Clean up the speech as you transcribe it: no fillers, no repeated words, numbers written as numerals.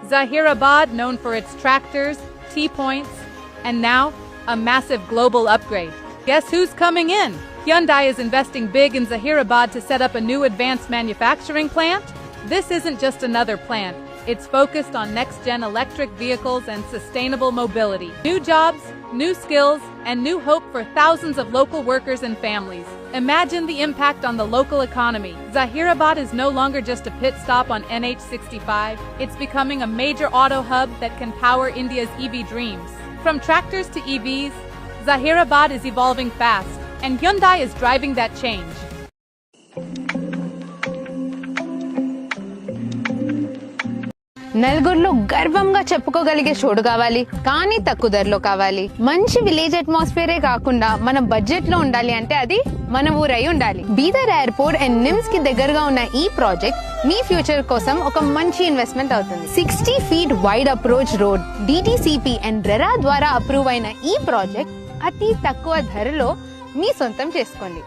Zahirabad, known for its tractors, T-points, and now a massive global upgrade. Guess who's coming in? Hyundai is investing big in Zahirabad to set up a new advanced manufacturing plant. This isn't just another plant. It's focused on next-gen electric vehicles and sustainable mobility. New jobs, new skills, and new hope for thousands of local workers and families. Imagine the impact on the local economy. Zahirabad is no longer just a pit stop on NH65. It's becoming a major auto hub that can power India's EV dreams. From tractors to EVs, Zahirabad is evolving fast, and Hyundai is driving that change. నలుగురిలో గర్వంగా చెప్పుకోగలిగే చోటు కావాలి, కానీ తక్కువ ధరలో కావాలి. మంచి village అట్మాస్ఫియరే కాకుండా మన బడ్జెట్ లో ఉండాలి అంటే అది మన ఊరై ఉండాలి. బీదర్ ఎయిర్పోర్ట్ అండ్ నిమ్స్ కి దగ్గరగా ఉన్న ఈ ప్రాజెక్ట్ మీ ఫ్యూచర్ కోసం ఒక మంచి ఇన్వెస్ట్మెంట్ అవుతుంది. 60 feet wide approach road, DTCP and RERA ద్వారా అప్రూవ్ అయిన ఈ ప్రాజెక్ట్ అతి తక్కువ ధరలో మీ సొంతం చేసుకోండి.